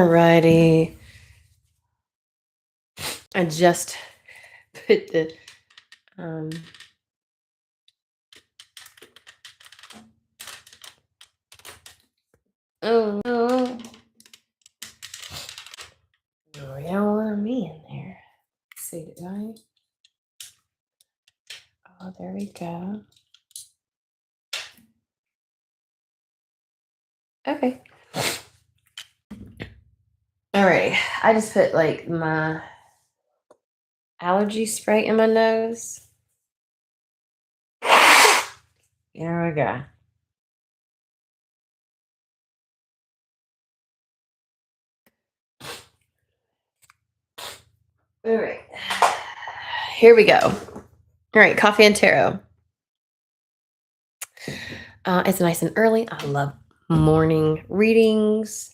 Alrighty. I just put the um oh no. Oh, you don't want me in there. Let's see, did I? Oh, there we go. Okay. Alrighty. I just put like my allergy spray in my nose. There we go. All right. Here we go. All right, coffee and tarot. It's nice and early. I love morning readings.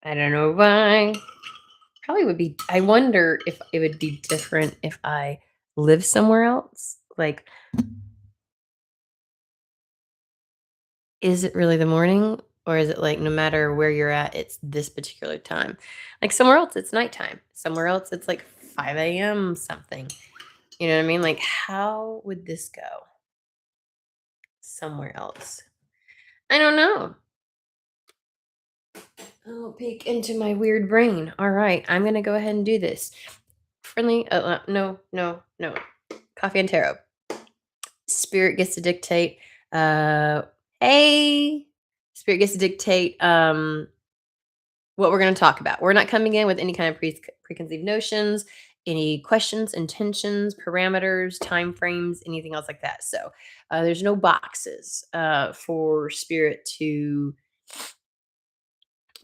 I don't know why. Probably would be. I wonder if it would be different if I live somewhere else. Like, is it really the morning? Or is it like no matter where you're at, it's this particular time? Like somewhere else, it's nighttime. Somewhere else, it's like 5 a.m. something. You know what I mean? Like, how would this go somewhere else? I don't know. I'll peek into my weird brain. All right, I'm gonna go ahead and do this. Friendly, no, no, no. Coffee and tarot. Spirit gets to dictate. Hey, Spirit gets to dictate what we're going to talk about. We're not coming in with any kind of preconceived notions, any questions, intentions, parameters, time frames, anything else like that. So there's no boxes for Spirit to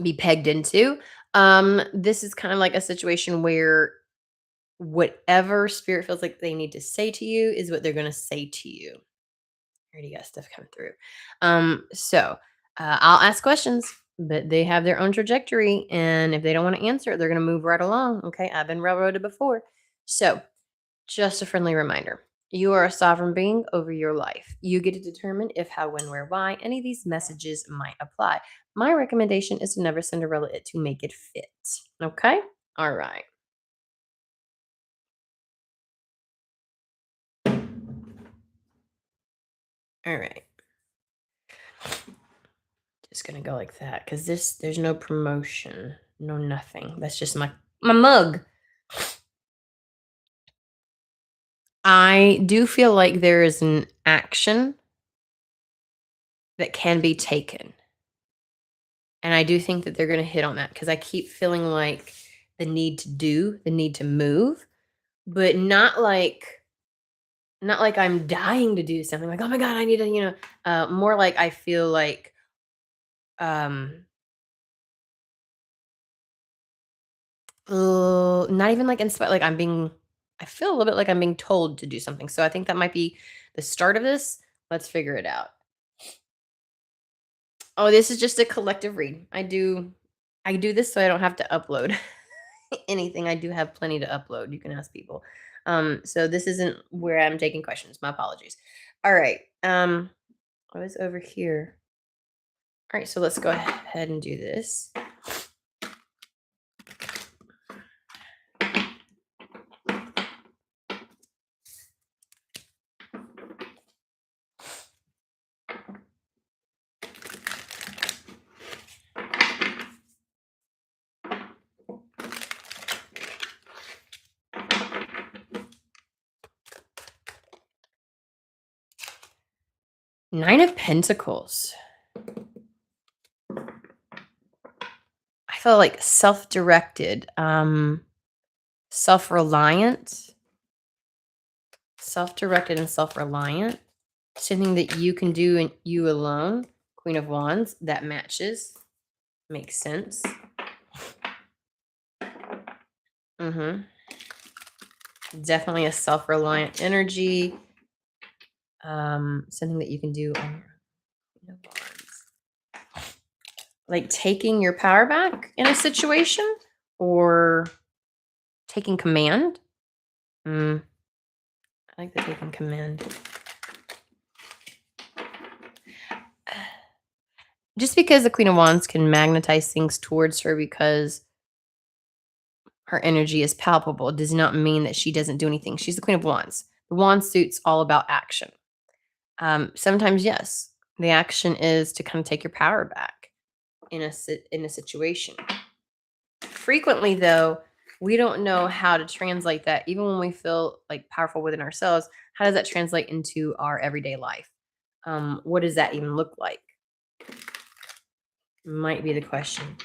be pegged into. This is kind of like a situation where whatever Spirit feels like they need to say to you is what they're going to say to you. I already got stuff coming through. So I'll ask questions, but they have their own trajectory. And if they don't want to answer it, they're going to move right along. Okay. I've been railroaded before. So just a friendly reminder. You are a sovereign being over your life. You get to determine if, how, when, where, why any of these messages might apply. My recommendation is to never Cinderella it to make it fit. Okay? All right. All right. Just gonna go like that because there's no promotion, no nothing. That's just my mug. I do feel like there is an action that can be taken. And I do think that they're gonna hit on that because I keep feeling like the need to do, the need to move, but not like I'm dying to do something like, oh my God, I need to, more like I feel like um not even like inspired, like I feel a little bit like I'm being told to do something. So I think that might be the start of this. Let's figure it out. Oh, this is just a collective read. I do this so I don't have to upload anything. I do have plenty to upload. You can ask people. So this isn't where I'm taking questions. My apologies. All right. I was over here. All right, so let's go ahead and do this. 9 of Pentacles. I feel like self-directed, self-reliant, self-directed and self-reliant. Something that you can do and you alone. Queen of Wands, that matches. Makes sense. Definitely a self-reliant energy. Something that you can do on your Queen of Wands. Like taking your power back in a situation or taking command. I like the taking command. Just because the Queen of Wands can magnetize things towards her because her energy is palpable does not mean that she doesn't do anything. She's the Queen of Wands. The wand suit's all about action. Sometimes, yes, the action is to kind of take your power back in a situation. Frequently, though, we don't know how to translate that. Even when we feel like powerful within ourselves, how does that translate into our everyday life? What does that even look like? Might be the question.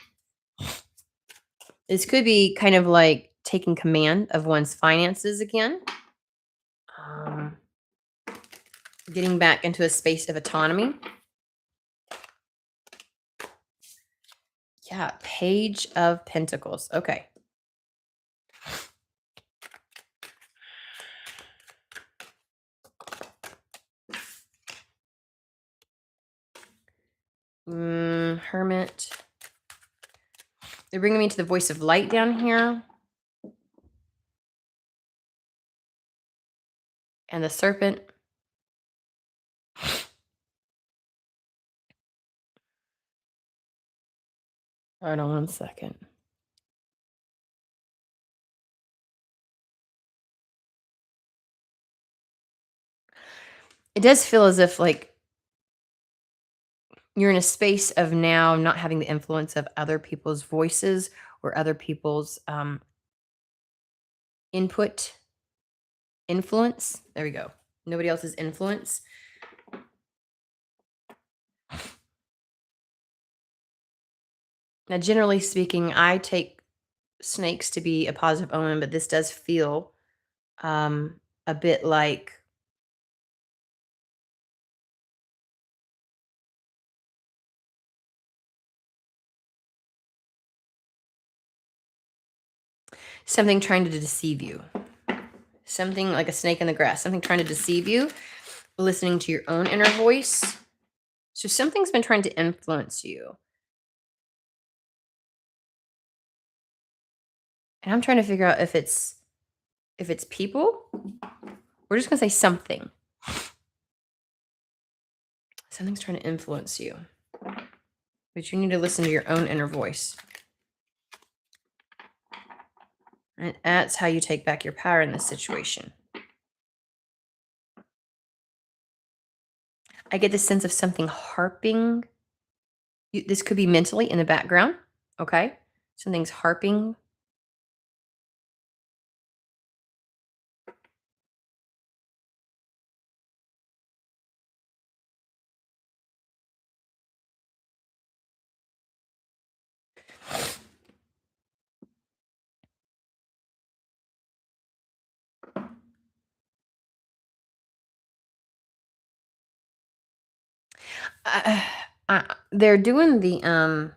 This could be kind of like taking command of one's finances again, um, getting back into a space of autonomy. Yeah, Page of Pentacles. Okay. Hermit. They're bringing me to the voice of light down here. And the serpent. Hold on one second. It does feel as if like you're in a space of now not having the influence of other people's voices or other people's influence. There we go. Nobody else's influence. Now, generally speaking, I take snakes to be a positive omen, but this does feel a bit like something trying to deceive you. Something like a snake in the grass, something trying to deceive you, listening to your own inner voice. So something's been trying to influence you. And I'm trying to figure out if it's people. We're just going to say something. Something's trying to influence you. But you need to listen to your own inner voice. And that's how you take back your power in this situation. I get the sense of something harping. This could be mentally in the background. Okay. Something's harping. They're doing the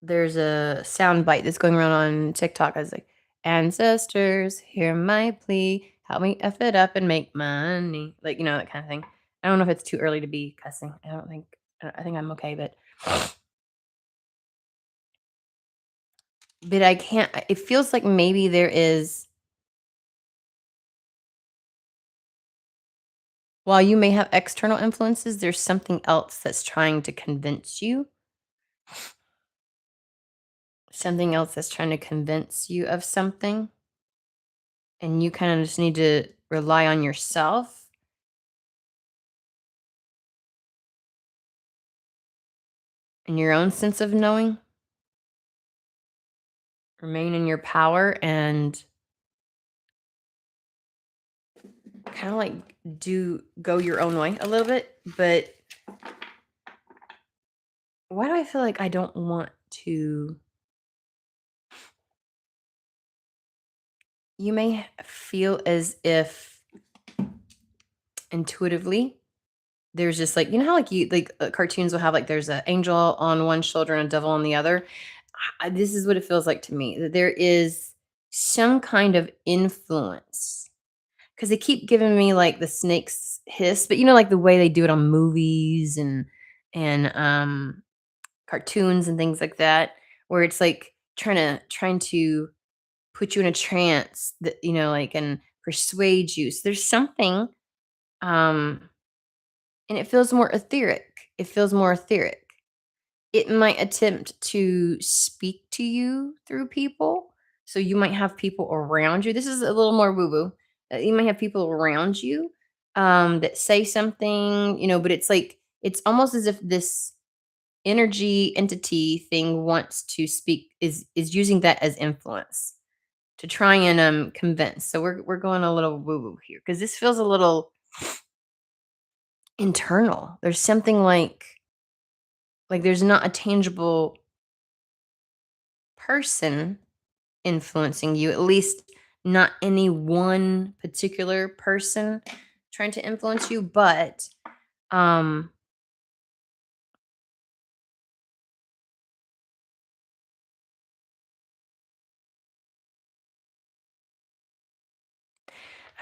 there's a sound bite that's going around on TikTok. I was like, ancestors, hear my plea, help me F it up and make money. Like, that kind of thing. I don't know if it's too early to be cussing. I think I'm okay, but I can't, it feels like maybe there is, while you may have external influences, there's something else that's trying to convince you. Something else that's trying to convince you of something. And you kind of just need to rely on yourself. And your own sense of knowing. Remain in your power and kind of like go your own way a little bit. But why do I feel like I don't want to? You may feel as if intuitively there's just like, how like you like cartoons will have like there's an angel on one shoulder and a devil on the other. This is what it feels like to me, that there is some kind of influence, because they keep giving me like the snake's hiss, but like the way they do it on movies and cartoons and things like that, where it's like trying to put you in a trance that like, and persuade you. So there's something, and it feels more etheric. It might attempt to speak to you through people. So you might have people around you. This is a little more woo woo. You might have people around you that say something, but it's like, it's almost as if this energy entity thing wants to speak, is using that as influence to try and convince. So we're going a little woo woo here because this feels a little internal. There's something like there's not a tangible person influencing you, at least not any one particular person trying to influence you, but um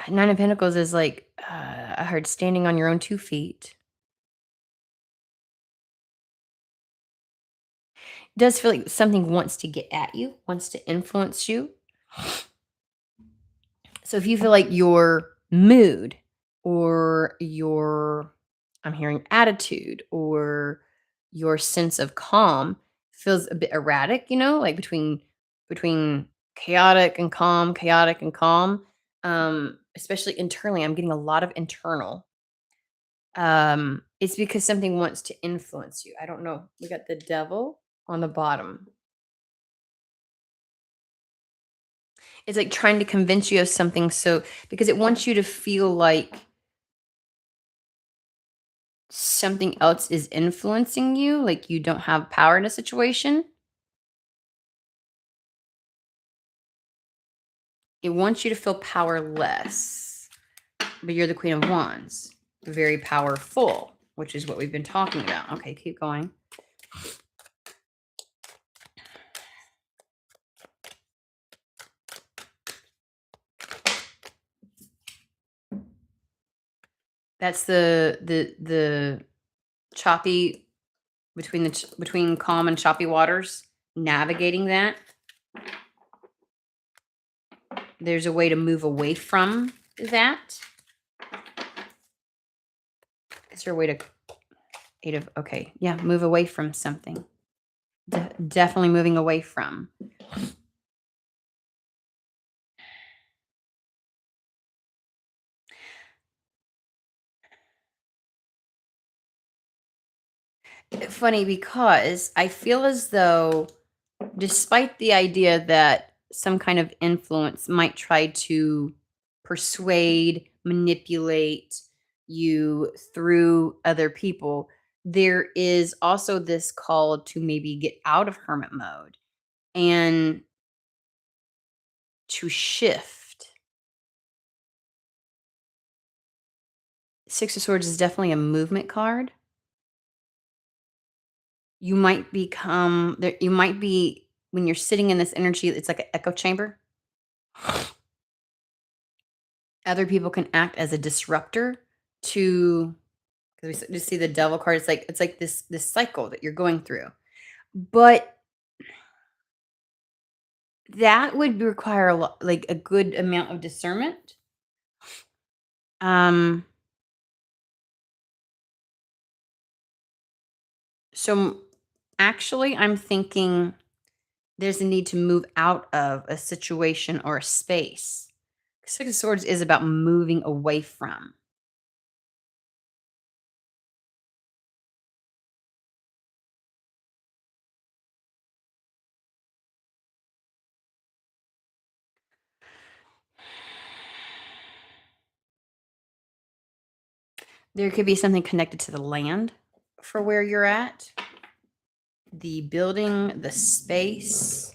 9 of Pentacles is like, I heard standing on your own 2 feet. Does feel like something wants to get at you, wants to influence you. So if you feel like your mood or your, I'm hearing attitude, or your sense of calm feels a bit erratic, like between chaotic and calm, especially internally, I'm getting a lot of internal. It's because something wants to influence you. I don't know. We got the devil on the bottom. It's like trying to convince you of something, so because it wants you to feel like something else is influencing you, like you don't have power in a situation. It wants you to feel powerless, but you're the Queen of Wands, very powerful, which is what we've been talking about. Okay, keep going. That's the choppy, between calm and choppy waters, navigating that. There's a way to move away from that. Is there a way to okay, yeah, move away from something. Definitely moving away from. Funny because I feel as though, despite the idea that some kind of influence might try to persuade, manipulate you through other people, there is also this call to maybe get out of hermit mode and to shift. Six of Swords is definitely a movement card. You might become there, you might be, when you're sitting in this energy, it's like an echo chamber. Other people can act as a disruptor to, because we just see the devil card. It's like this cycle that you're going through, but that would require a lot, like a good amount of discernment. Um, so actually, I'm thinking there's a need to move out of a situation or a space. Six of Swords is about moving away from. There could be something connected to the land for where you're at, the building, the space,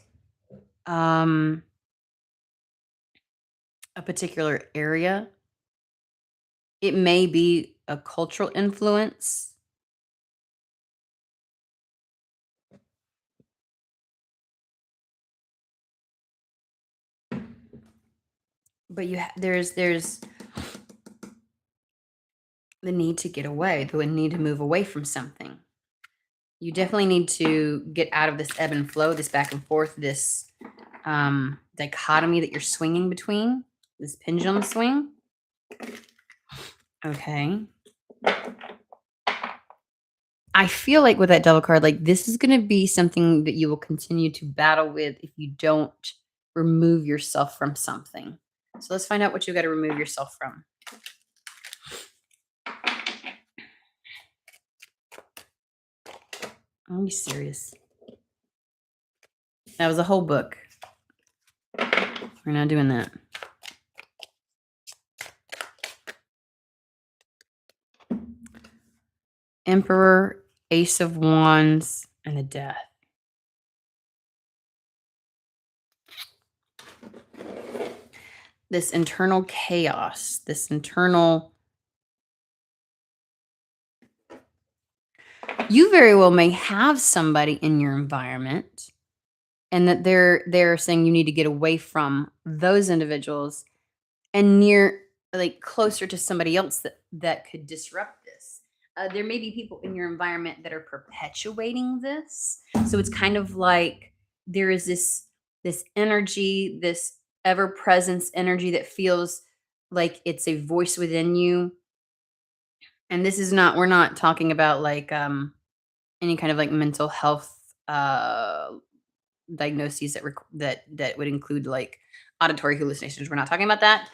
um, a particular area. It may be a cultural influence. But there's the need to get away, the need to move away from something. You definitely need to get out of this ebb and flow, this back and forth, this dichotomy that you're swinging between, this pendulum swing. Okay. I feel like with that devil card, like this is going to be something that you will continue to battle with if you don't remove yourself from something. So let's find out what you got to remove yourself from. I'll be serious. That was a whole book. We're not doing that. Emperor, Ace of Wands, and the Death. This internal chaos, this internal. You very well may have somebody in your environment and that they're saying you need to get away from those individuals and near like closer to somebody else that could disrupt this. There may be people in your environment that are perpetuating this, so it's kind of like there is this energy, this ever presence energy that feels like it's a voice within you. And this is not, we're not talking about like any kind of like mental health uh diagnoses that would include like auditory hallucinations. We're not talking about that.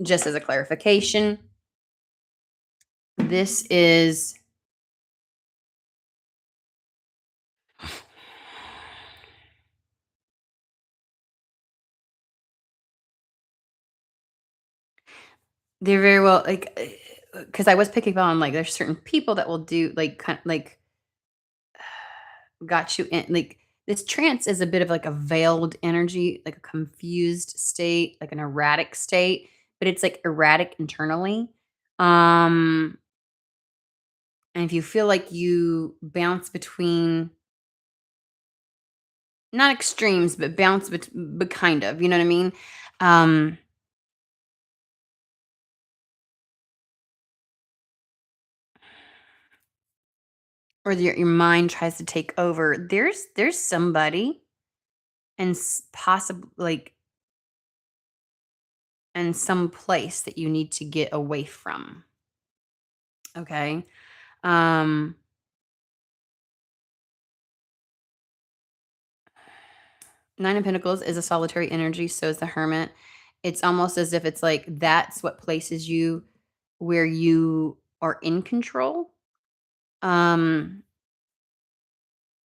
Just as a clarification, this is they're very well like because I was picking up on like there's certain people that will do like kind of like got you in like this trance is a bit of like a veiled energy, like a confused state, like an erratic state, but it's like erratic internally. Um and if you feel like you bounce between not extremes, but bounce but kind of, you know what I mean? Um or your mind tries to take over. There's somebody and possibly like and some place that you need to get away from. Okay. Um, Nine of Pentacles is a solitary energy, so is the Hermit. It's almost as if it's like that's what places you where you are in control. Um,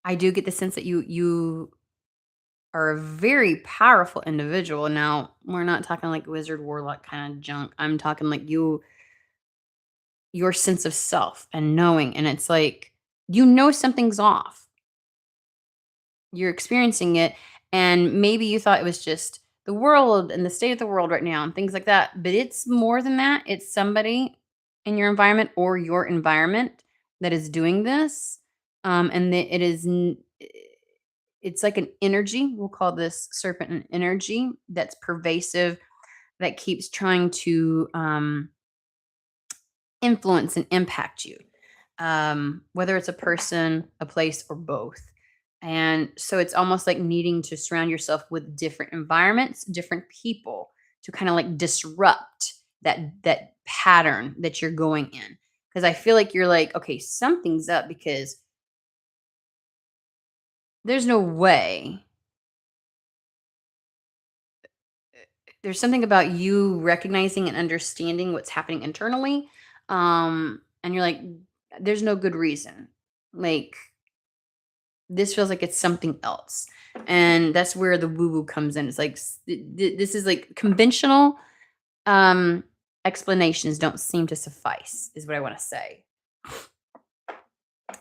I do get the sense that you are a very powerful individual. Now, we're not talking like wizard warlock kind of junk. I'm talking like your sense of self and knowing, and it's like you know something's off. You're experiencing it, and maybe you thought it was just the world and the state of the world right now and things like that, but it's more than that. It's somebody in your environment or your environment that is doing this, and it is it's like an energy. We'll call this serpent an energy that's pervasive, that keeps trying to influence and impact you, whether it's a person, a place, or both. And so it's almost like needing to surround yourself with different environments, different people to kind of like disrupt that pattern that you're going in. Because I feel like you're like, okay, something's up because there's no way. There's something about you recognizing and understanding what's happening internally. And you're like, there's no good reason. Like this feels like it's something else. And that's where the woo woo comes in. It's like this is like conventional explanations don't seem to suffice, is what I want to say.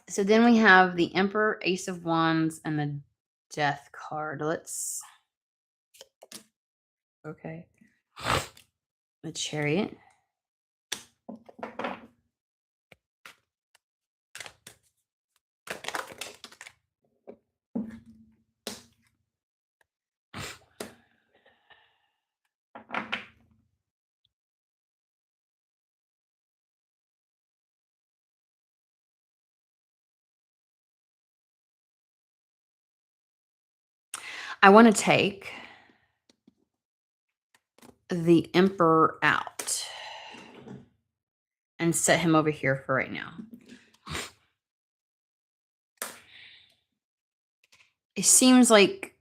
So then we have the Emperor, Ace of Wands, and the Death card. Okay. The Chariot. I want to take the Emperor out and set him over here for right now. it seems like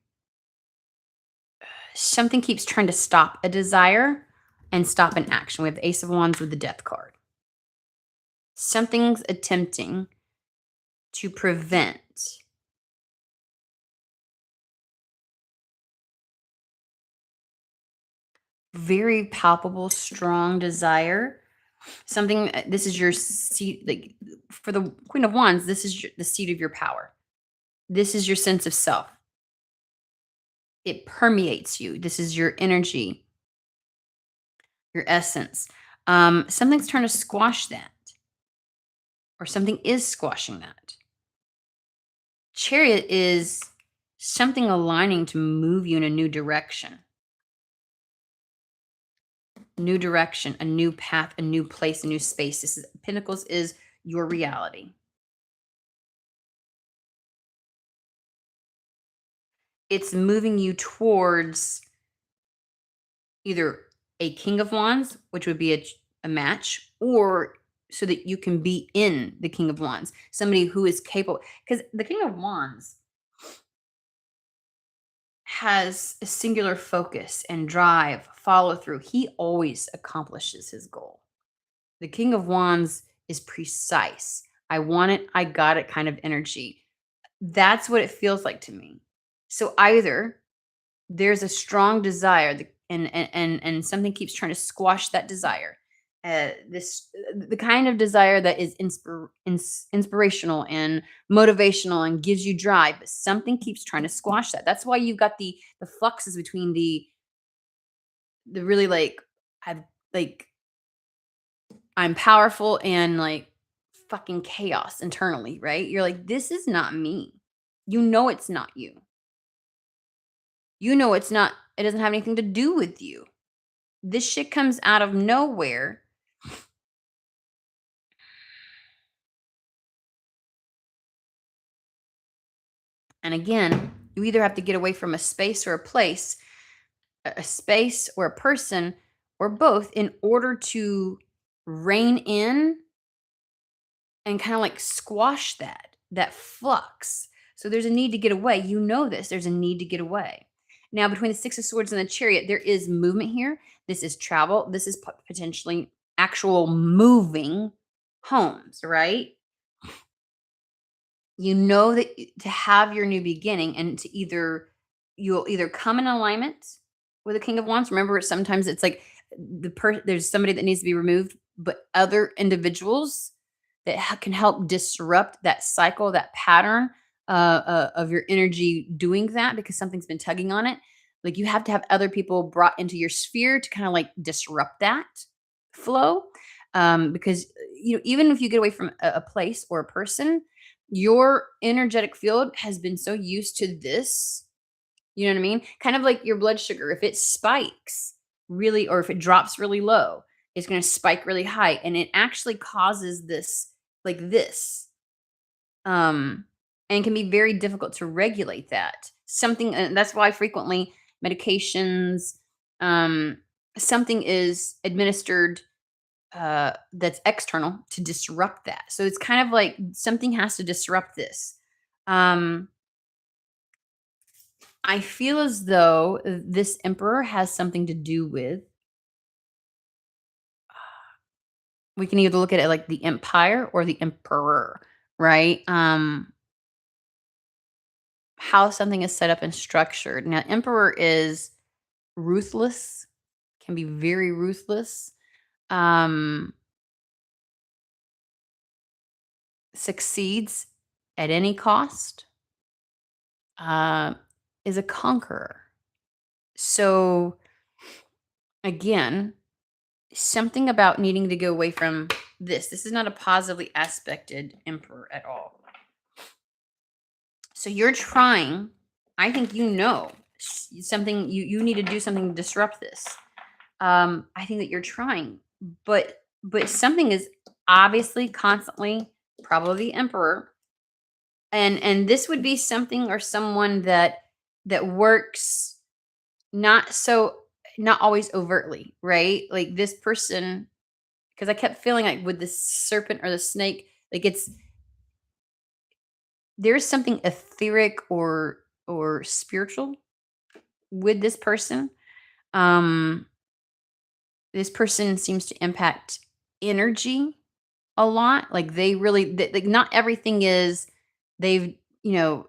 something keeps trying to stop a desire and stop an action. We have the Ace of Wands with the Death card. Something's attempting to prevent very palpable, strong desire. Something, this is your seat, like for the Queen of Wands, this is the seat of your power. This is your sense of self. It permeates you. This is your energy, your essence. Something's trying to squash that, or something is squashing that. Chariot is something aligning to move you in a new direction. New direction, a new path, a new place, a new space. This is Pentacles is your reality. It's moving you towards either a King of Wands, which would be a match, or so that you can be in the King of Wands, somebody who is capable. Because the King of Wands has a singular focus and drive, follow through. He always accomplishes his goal. The King of Wands is precise. I want it, I got it kind of energy. That's what it feels like to me. So either there's a strong desire and something keeps trying to squash that desire. The kind of desire that is inspirational and motivational and gives you drive, but something keeps trying to squash that. That's why you've got the fluxes between the really I've like I'm powerful and like fucking chaos internally, right? You're like, this is not me. You know it's not you. You know it's not, it doesn't have anything to do with you. This shit comes out of nowhere. And again, you either have to get away from a space or a place, a space or a person, or both in order to rein in and kind of like squash that flux. So there's a need to get away. You know this. There's a need to get away. Now, between the Six of Swords and the Chariot, there is movement here. This is travel. This is potentially actual moving homes, right? You know that to have your new beginning and to you'll either come in alignment with the King of Wands. Remember, sometimes it's like there's somebody that needs to be removed, but other individuals that can help disrupt that cycle, that pattern of your energy doing that because something's been tugging on it. Like you have to have other people brought into your sphere to kind of like disrupt that flow. Because even if you get away from a place or a person, your energetic field has been so used to this. You know what I mean? Kind of like your blood sugar. If it spikes really, or if it drops really low, it's going to spike really high. And it actually causes this, like this, and can be very difficult to regulate that. Something, and that's why frequently medications, something is administered that's external to disrupt that. So it's kind of like something has to disrupt this. Um, I feel as though this emperor has something to do with, we can either look at it like the empire or the emperor, right? How something is set up and structured. Now, emperor is ruthless, can be very ruthless. Um, Succeeds at any cost. Uh, is a conqueror. So again, something about needing to go away from this. This is not a positively aspected emperor at all. So you're trying, I think something you need to do something to disrupt this. I think that you're trying, but something is obviously constantly, probably the emperor, and this would be something or someone that works not always overtly, right? Like this person, because I kept feeling like with the serpent or the snake, like there's something etheric or or spiritual with this person. Um, this person seems to impact energy a lot. Like they really, like not everything is they've, you know,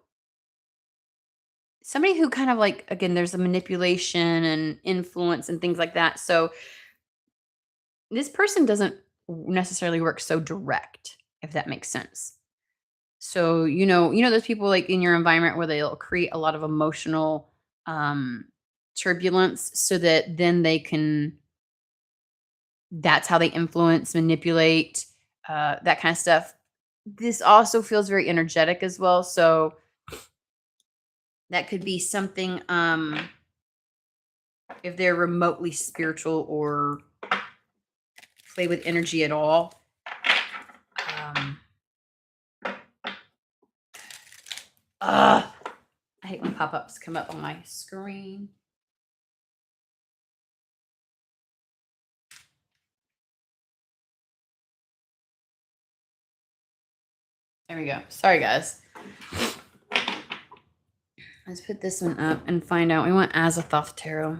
somebody who kind of like, again, there's a manipulation and influence and things like that. So this person doesn't necessarily work so direct, if that makes sense. So, those people like in your environment where they'll create a lot of emotional um turbulence so that then they can that's how they influence, manipulate, that kind of stuff. This also feels very energetic as well. So that could be something if they're remotely spiritual or play with energy at all. Um I hate when pop-ups come up on my screen. There we go. Sorry, guys. Let's put this one up and find out. We want Azathoth Tarot.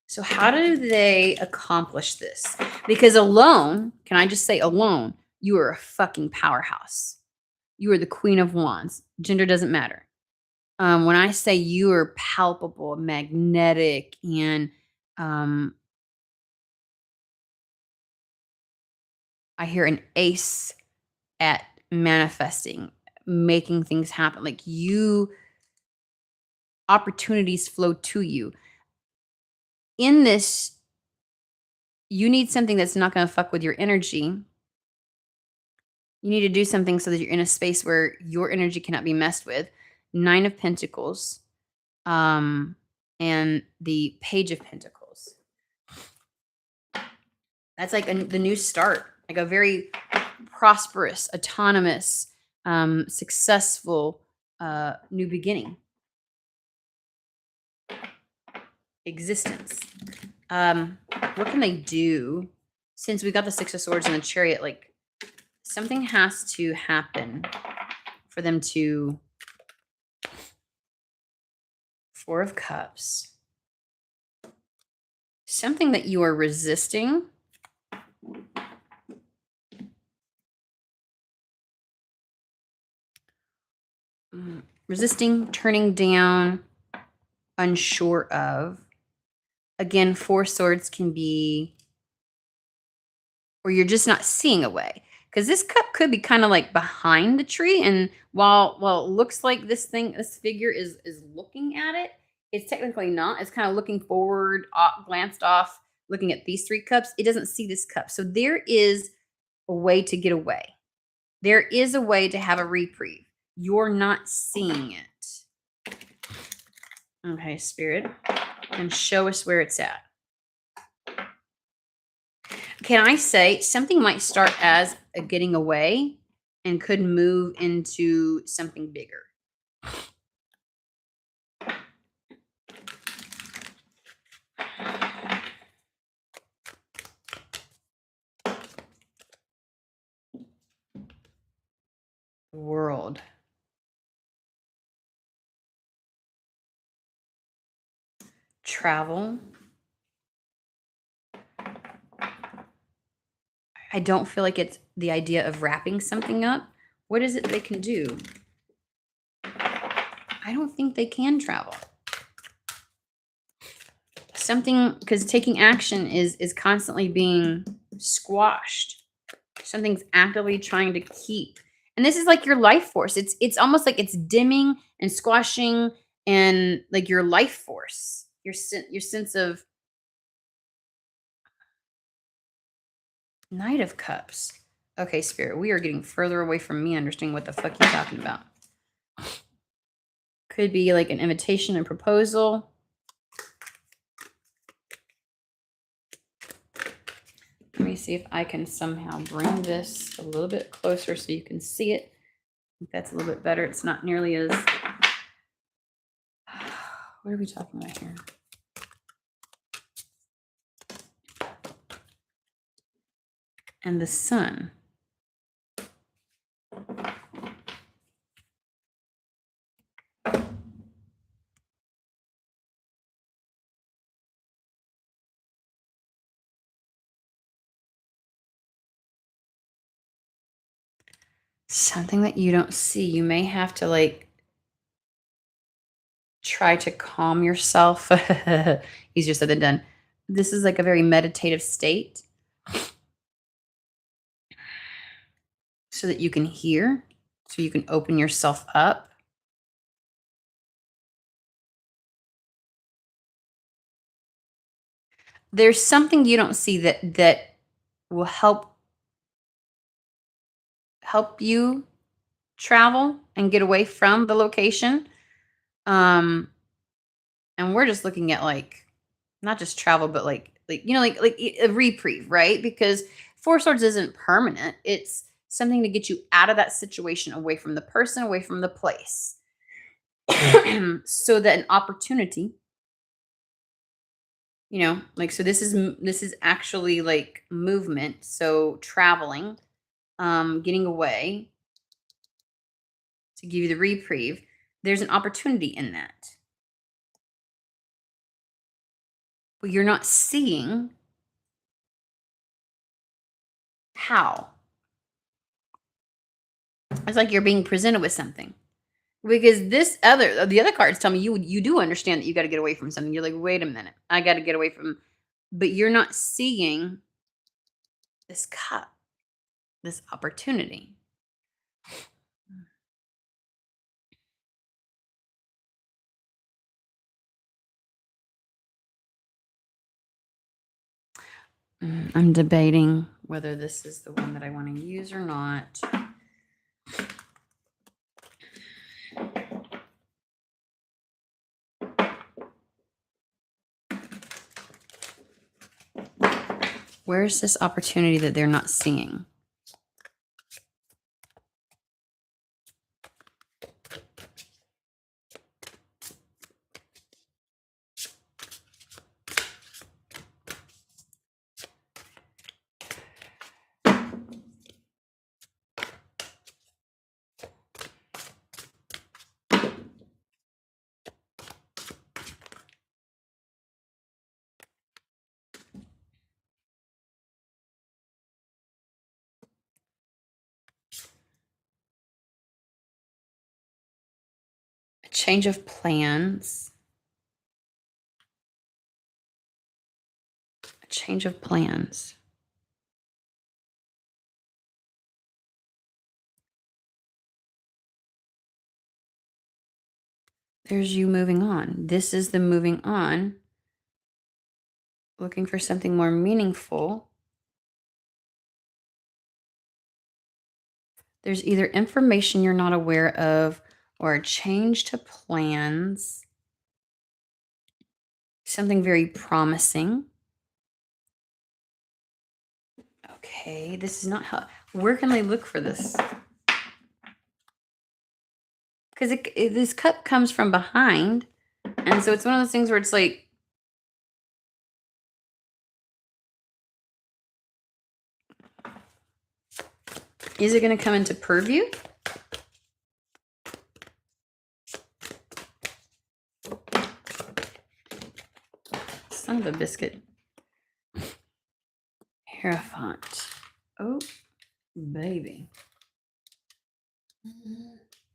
So how do they accomplish this? Because alone, can I just say alone, you are a fucking powerhouse. You are the Queen of Wands. Gender doesn't matter. When I say you are palpable, magnetic, and I hear an ace at manifesting, making things happen. Like opportunities flow to you. In this, you need something that's not going to fuck with your energy. You need to do something so that you're in a space where your energy cannot be messed with. 9 of Pentacles, and the Page of Pentacles. That's like the new start, like a very prosperous, autonomous, successful new beginning. Existence. What can they do? Since we got the 6 of Swords and the Chariot, like something has to happen for them to 4 of Cups. Something that you are resisting. Resisting, turning down, unsure of. Again, 4 swords can be, or you're just not seeing a way. Because this cup could be kind of like behind the tree. And while it looks like this figure is looking at it, it's technically not. It's kind of looking forward, glanced off, looking at these 3 cups. It doesn't see this cup. So there is a way to get away. There is a way to have a reprieve. You're not seeing it. Okay, Spirit. And show us where it's at. Can I say something might start as a getting away and could move into something bigger? World. Travel. I don't feel like it's the idea of wrapping something up. What is it they can do? I don't think they can travel. Something, because taking action is constantly being squashed. Something's actively trying to keep. And this is like your life force. It's almost like it's dimming and squashing and like your life force, your sense of Knight of Cups. Okay, Spirit, we are getting further away from me understanding what the fuck you're talking about. Could be like an invitation and proposal. Let me see if I can somehow bring this a little bit closer so you can see it. I think that's a little bit better. It's not nearly as... What are we talking about here? And the Sun. Something that you don't see. You may have to like try to calm yourself. Easier said than done. This is like a very meditative state so that you can hear, so you can open yourself up. There's something you don't see that will help you travel and get away from the location. Um, and we're just looking at like not just travel, but like a reprieve, right? Because Four Swords isn't permanent. It's something to get you out of that situation, away from the person, away from the place, so that an opportunity, like so this is actually like movement. So traveling, getting away to give you the reprieve. There's an opportunity in that, but you're not seeing how. It's like you're being presented with something. Because the other cards tell me you do understand that you gotta get away from something. You're like, "Wait a minute, I gotta get away from," but you're not seeing this cup, this opportunity. I'm debating whether this is the one that I wanna use or not. Where's this opportunity that they're not seeing? A change of plans. A change of plans. There's you moving on. This is the moving on, looking for something more meaningful. There's either information you're not aware of or a change to plans, something very promising. Okay, this is not how. Where can I look for this? Because this cup comes from behind. And so it's one of those things where it's like, is it going to come into purview? Son of a biscuit. Hierophant. Oh, baby.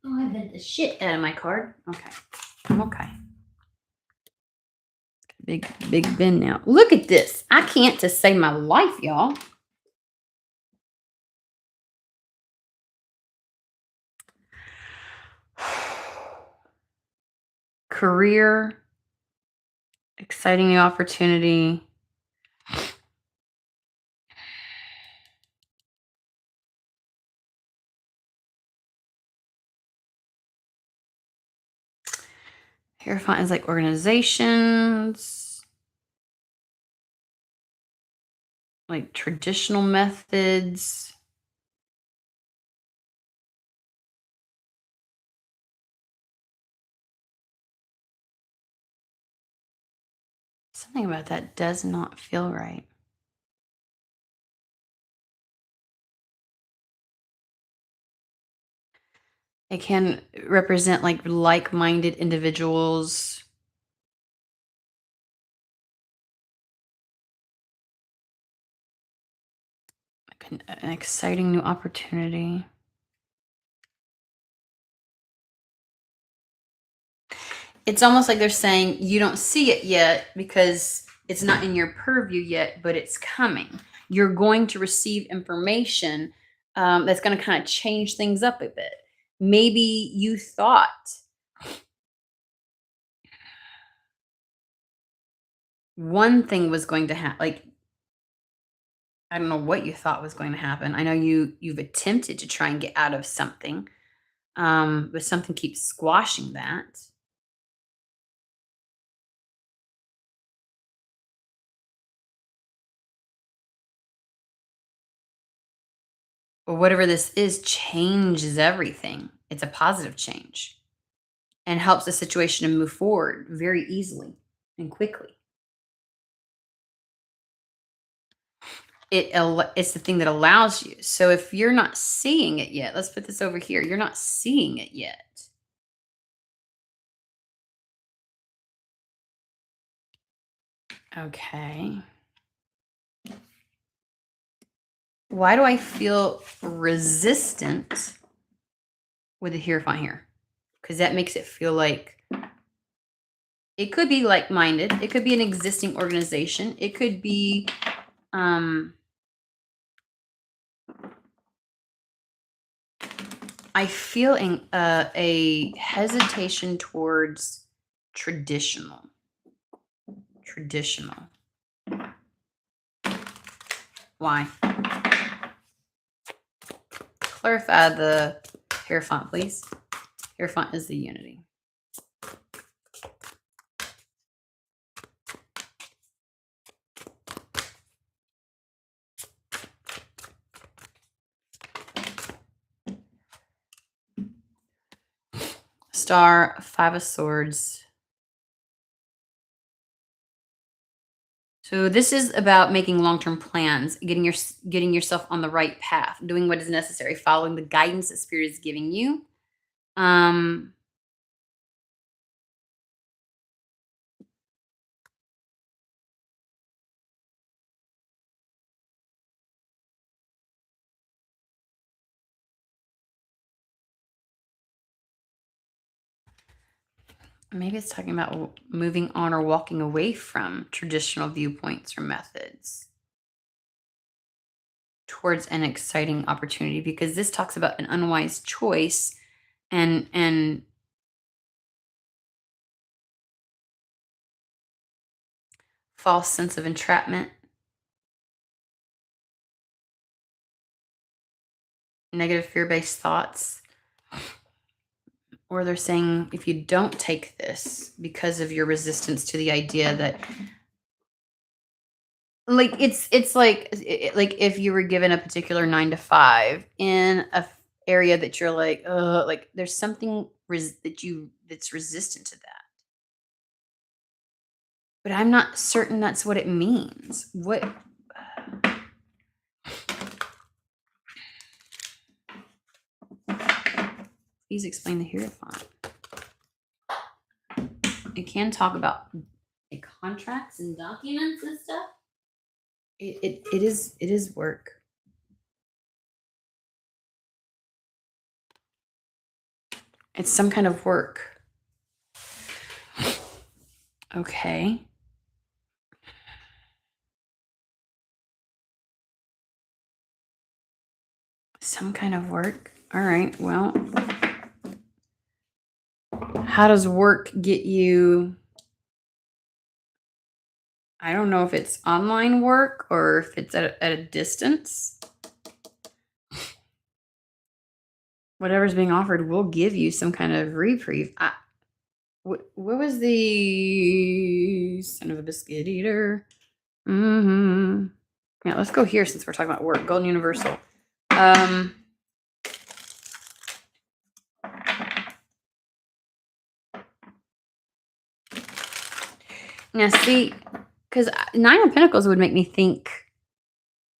Oh, I bent the shit out of my card. Okay. I'm okay. Big bin now. Look at this. I can't to save my life, y'all. Career, exciting new opportunity. Hierophant is like organizations, like traditional methods. Something about that does not feel right. It can represent like-minded individuals. Like an exciting new opportunity. It's almost like they're saying you don't see it yet because it's not in your purview yet, but it's coming. You're going to receive information that's going to kind of change things up a bit. Maybe you thought one thing was going to happen. Like, I don't know what you thought was going to happen. I know you've attempted to try and get out of something, but something keeps squashing that. But whatever this is changes everything. It's a positive change and helps the situation to move forward very easily and quickly. It's the thing that allows you. So if you're not seeing it yet, let's put this over here. You're not seeing it yet. Okay. Why do I feel resistant with the Hierophant here? Because that makes it feel like it could be like-minded. It could be an existing organization. It could be I feel a hesitation towards traditional. Traditional. Why? Clarify the Hierophant, please. Hierophant is the unity. Star, Five of Swords. So this is about making long-term plans, getting yourself on the right path, doing what is necessary, following the guidance that Spirit is giving you. Maybe it's talking about moving on or walking away from traditional viewpoints or methods towards an exciting opportunity, because this talks about an unwise choice and false sense of entrapment, negative fear-based thoughts. Or they're saying if you don't take this because of your resistance to the idea that like it's like like if you were given a particular 9 to 5 in a area that you're like there's something that's resistant to that. But I'm not certain that's what it means. What Please explain the Hierophant. It can talk about contracts and documents and stuff. It is work. It's some kind of work. Okay. Some kind of work. All right. Well, how does work get you? I don't know if it's online work or if it's at a distance. Whatever's being offered will give you some kind of reprieve. What was the son of a biscuit eater? Yeah, let's go here since we're talking about work. Golden Universal. Now, see, because 9 of Pentacles would make me think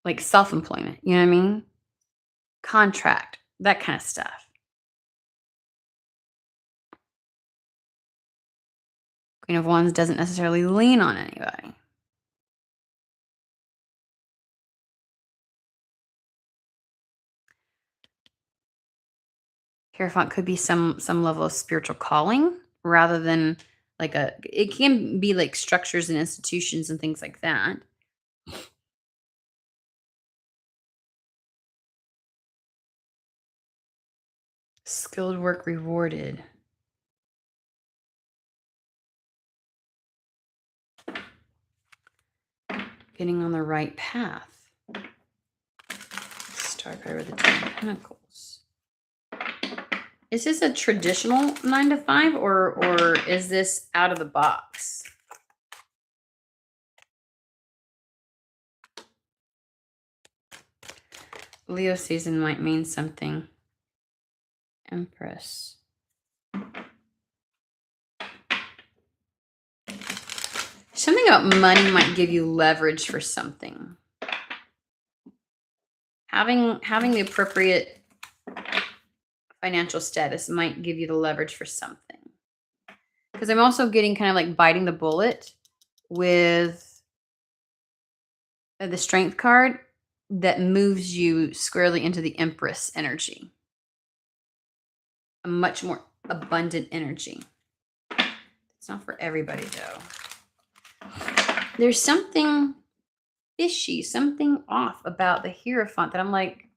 like self-employment. You know what I mean? Contract, that kind of stuff. Queen of Wands doesn't necessarily lean on anybody. Hierophant could be some level of spiritual calling rather than it can be like structures and institutions and things like that. Skilled work rewarded. Getting on the right path. Star card with the 10 of Pentacles. Is this a traditional 9 to 5 or is this out of the box? Leo season might mean something. Empress. Something about money might give you leverage for something. Having the appropriate financial status might give you the leverage for something. Because I'm also getting kind of like biting the bullet with the strength card that moves you squarely into the Empress energy. A much more abundant energy. It's not for everybody though. There's something fishy, something off about the Hierophant that I'm like,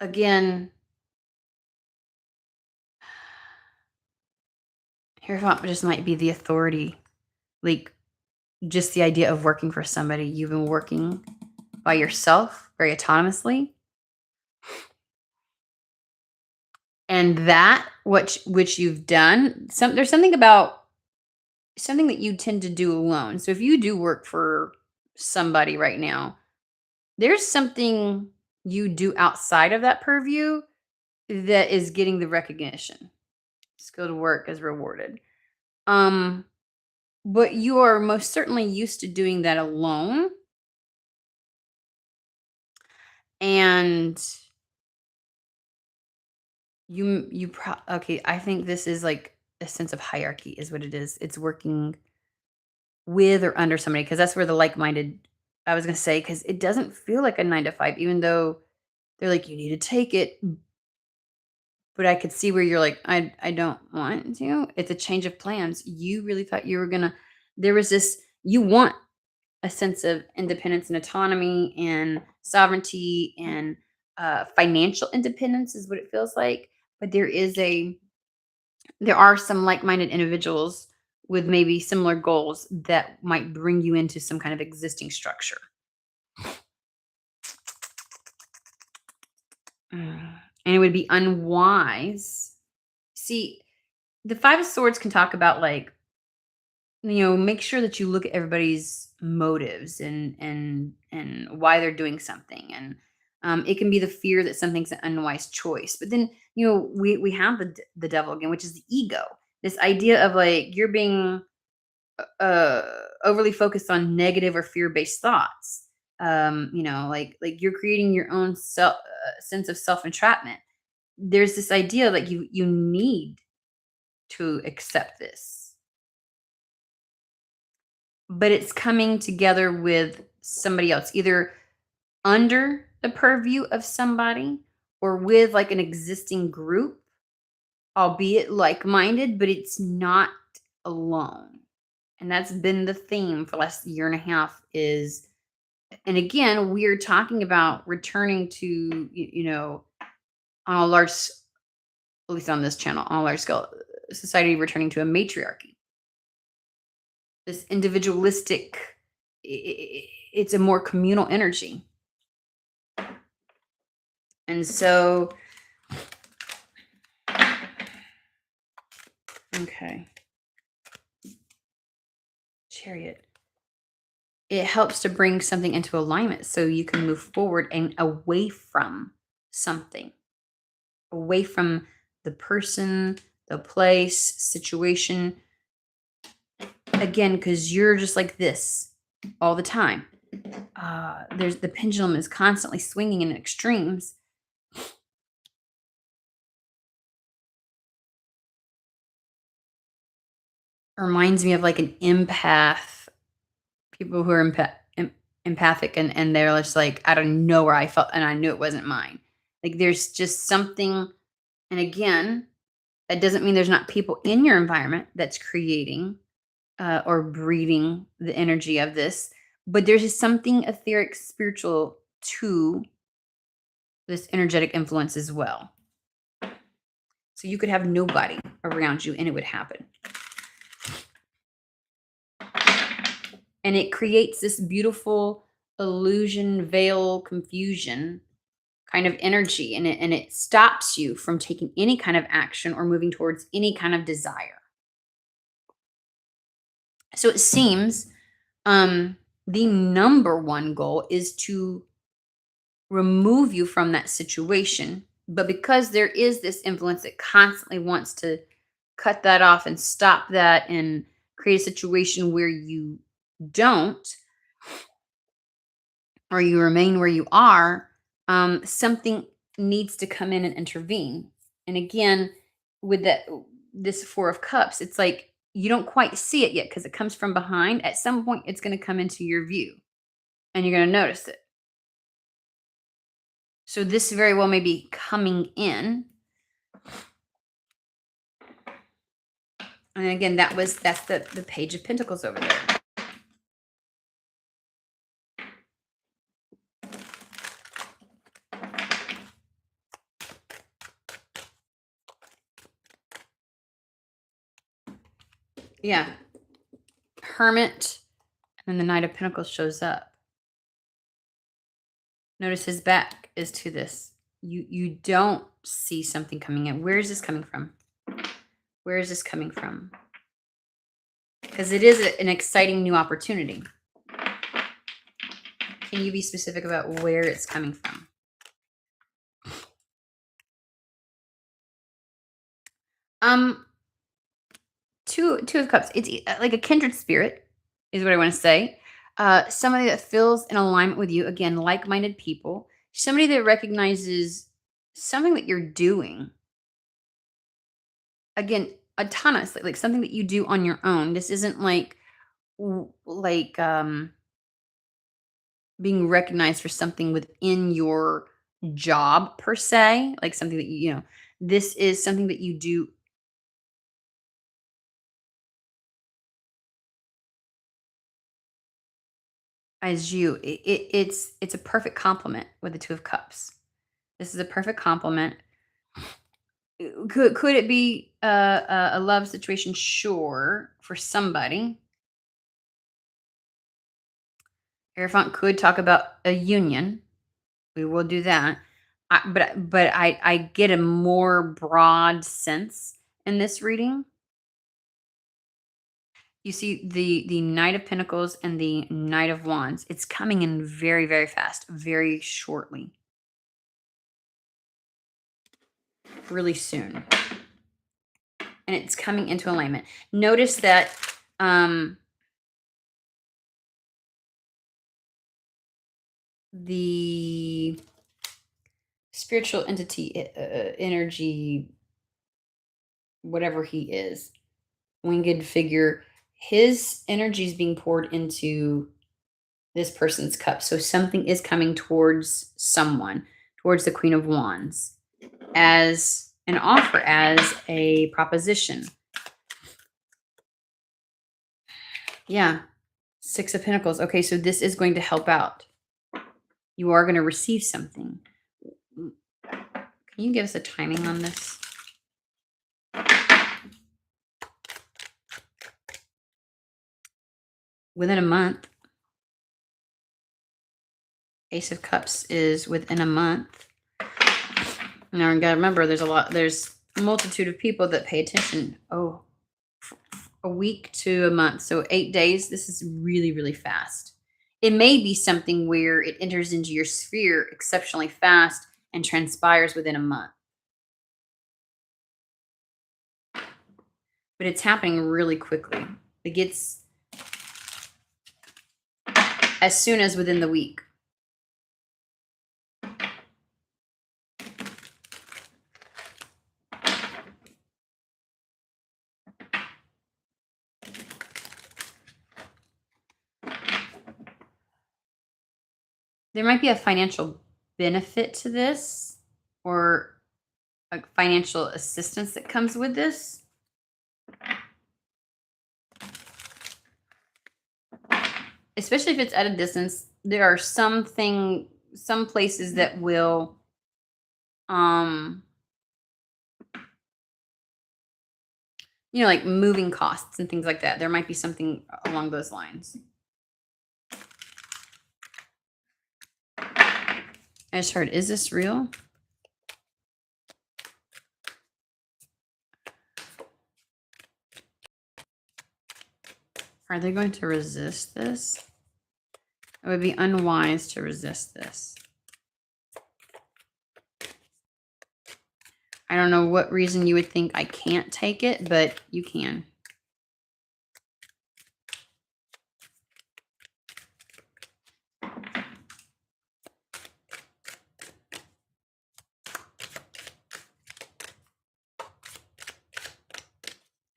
again, Hierophant just might be the authority. Like, just the idea of working for somebody. You've been working by yourself, very autonomously. And that, which you've done, there's something about something that you tend to do alone. So if you do work for somebody right now, there's something you do outside of that purview that is getting the recognition. Skilled work is rewarded. But you are most certainly used to doing that alone. And okay, I think this is like a sense of hierarchy is what it is. It's working with or under somebody because that's where the like-minded, I was going to say, because it doesn't feel like a 9 to 5, even though they're like, you need to take it. But I could see where you're like, I don't want to. It's a change of plans. You really thought you were going to, there was this, you want a sense of independence and autonomy and sovereignty and financial independence is what it feels like. But there are some like-minded individuals with maybe similar goals that might bring you into some kind of existing structure. And it would be unwise. See, the 5 of Swords can talk about like, make sure that you look at everybody's motives and why they're doing something. And it can be the fear that something's an unwise choice. But then, we have the devil again, which is the ego. This idea of like you're being overly focused on negative or fear-based thoughts. Like you're creating your own sense of self-entrapment. There's this idea like you need to accept this. But it's coming together with somebody else, either under the purview of somebody or with like an existing group, albeit like-minded, but it's not alone. And that's been the theme for the last year and a half is, and again, we're talking about returning to, on a large, at least on this channel, on a large scale, society returning to a matriarchy. This individualistic, it's a more communal energy. And so, okay. Chariot. It helps to bring something into alignment so you can move forward and away from something, away from the person, the place, situation. Again, because you're just like this all the time. There's the pendulum is constantly swinging in extremes. Reminds me of like an empath, people who are empathic and they're just like, I don't know where I felt and I knew it wasn't mine. Like there's just something, and again, That doesn't mean there's not people in your environment that's creating or breeding the energy of this, but there's just something etheric, spiritual to this energetic influence as well. So you could have nobody around you and it would happen. And it creates this beautiful illusion, veil, confusion kind of energy. And it stops you from taking any kind of action or moving towards any kind of desire. So it seems the number one goal is to remove you from that situation. But because there is this influence that constantly wants to cut that off and stop that and create a situation where you don't, or you remain where you are, something needs to come in and intervene. And again, with this Four of Cups, it's like you don't quite see it yet because it comes from behind. At some point, it's going to come into your view, and you're going to notice it. So this very well may be coming in. And again, that's the Page of Pentacles over there. Yeah. Hermit. And then the Knight of Pentacles shows up. Notice his back is to this. You don't see something coming in. Where is this coming from? Where is this coming from? Because it is an exciting new opportunity. Can you be specific about where it's coming from? Two of Cups. It's like a kindred spirit is what I want to say. Somebody that feels in alignment with you. Again, like-minded people. Somebody that recognizes something that you're doing. Again, autonomously, like something that you do on your own. This isn't like being recognized for something within your job per se, like something that this is something that you do as you. It's a perfect complement with the Two of Cups. This is a perfect complement. Could it be a love situation? Sure, for somebody. Hierophant could talk about a union. We will do that. But I get a more broad sense in this reading. You see the Knight of Pentacles and the Knight of Wands. It's coming in very, very fast, very shortly. Really soon. And it's coming into alignment. Notice that the spiritual entity, energy, whatever he is, winged figure, his energy is being poured into this person's cup. So something is coming towards someone, towards the Queen of Wands, as an offer, as a proposition. Yeah. Six of Pentacles. Okay, so this is going to help out. You are going to receive something. Can you give us a timing on this? Within a month. Ace of Cups is within a month. Now you gotta remember, there's a multitude of people that pay attention. Oh, a week to a month. So 8 days. This is really, really fast. It may be something where it enters into your sphere exceptionally fast and transpires within a month. But it's happening really quickly. It gets as soon as within the week. There might be a financial benefit to this, or like financial assistance that comes with this. Especially if it's at a distance, there are some places that will um like moving costs and things like that. There might be something along those lines. I just heard, is this real? Are they going to resist this? It would be unwise to resist this. I don't know what reason you would think I can't take it, but you can.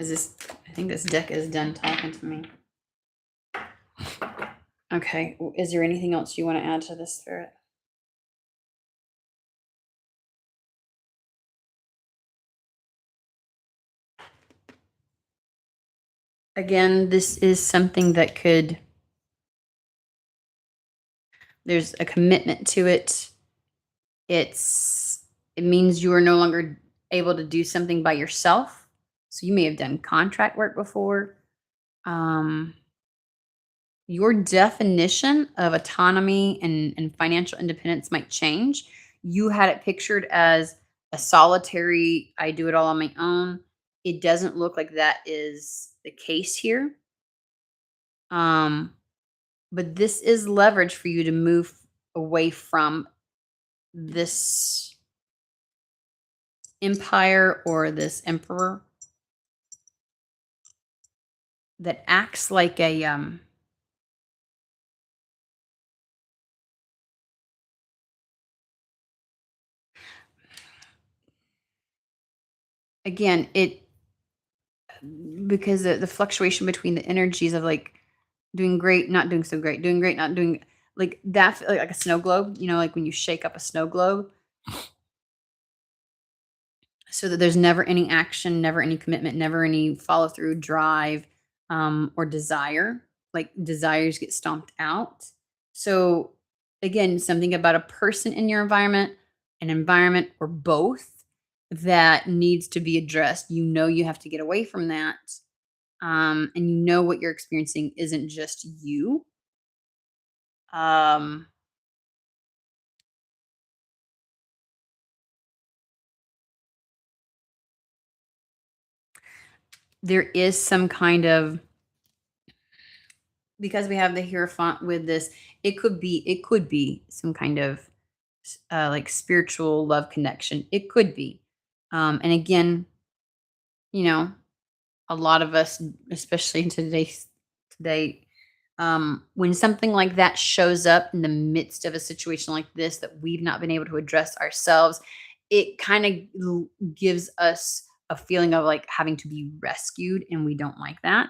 I think this deck is done talking to me. Okay, is there anything else you want to add to this, Spirit? Again, this is something that there's a commitment to it. It means you are no longer able to do something by yourself. So you may have done contract work before. Your definition of autonomy and financial independence might change. You had it pictured as a solitary, I do it all on my own. It doesn't look like that is the case here. But this is leverage for you to move away from this empire or this emperor that acts like a again, it because the fluctuation between the energies of like doing great, not doing so great, doing great, not doing like that, like a snow globe, like when you shake up a snow globe, so that there's never any action, never any commitment, never any follow through, drive, or desire. Like desires get stomped out. So again, something about a person in your environment, an environment, or both that needs to be addressed. You have to get away from that. And what you're experiencing isn't just you. Um, there is some kind of, because we have the Hierophant with this, it could be some kind of like spiritual love connection. It could be. And again, you know, a lot of us, especially in today, when something like that shows up in the midst of a situation like this that we've not been able to address ourselves, it kind of gives us a feeling of like having to be rescued, and we don't like that,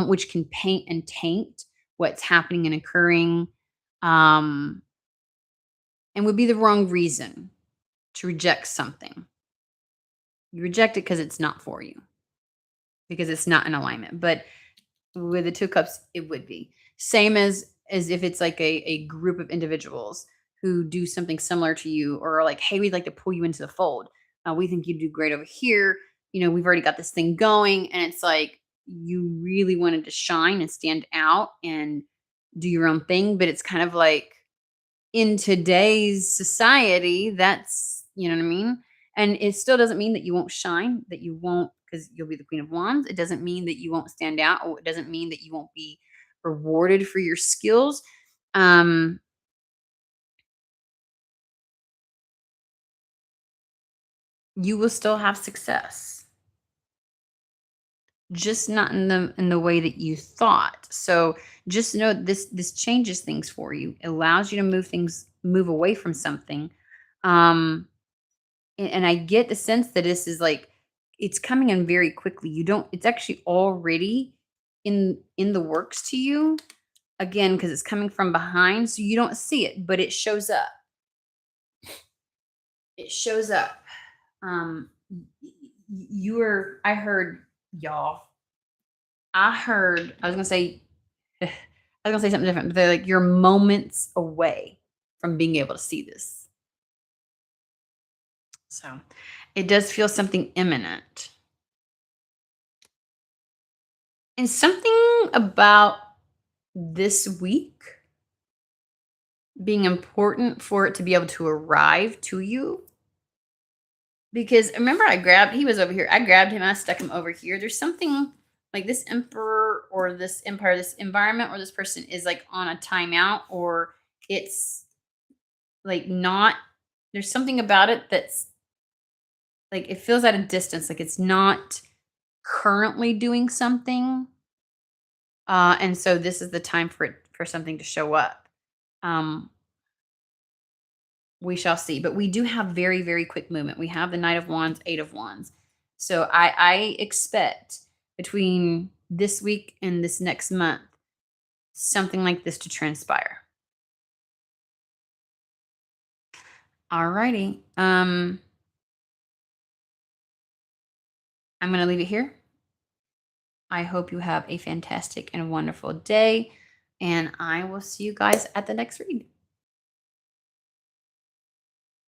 which can paint and taint what's happening and occurring, um, and would be the wrong reason to reject something. You reject it because it's not for you, because it's not in alignment. But with the 2 cups, it would be. Same as if it's like a group of individuals who do something similar to you, or are like, "Hey, we'd like to pull you into the fold. We think you do great over here. We've already got this thing going." And it's like you really wanted to shine and stand out and do your own thing, but it's kind of like in today's society, that's what I mean? And it still doesn't mean that you won't shine, that you won't, because you'll be the Queen of Wands. It doesn't mean that you won't stand out, or it doesn't mean that you won't be rewarded for your skills. Um, you will still have success, just not in the way that you thought. So just know this changes things for you. It allows you to move away from something. Um, and I get the sense that this is like it's coming in very quickly. You don't It's actually already in the works to you, again, because it's coming from behind, so you don't see it, but it shows up. It shows up. You were, I heard, y'all. I was gonna say, I was gonna say something different, but they're like, you're moments away from being able to see this. So it does feel something imminent. And something about this week being important for it to be able to arrive to you. Because remember, he was over here. I grabbed him, I stuck him over here. There's something like this emperor or this empire, this environment, or this person is like on a timeout, or it's like not, there's something about it that's like it feels at a distance, like it's not currently doing something. And so this is the time for it for something to show up. Um, we shall see. But we do have very, very quick movement. We have the Knight of Wands, Eight of Wands. So I expect between this week and this next month, something like this to transpire. Alrighty. I'm gonna leave it here. I hope you have a fantastic and wonderful day. And I will see you guys at the next read.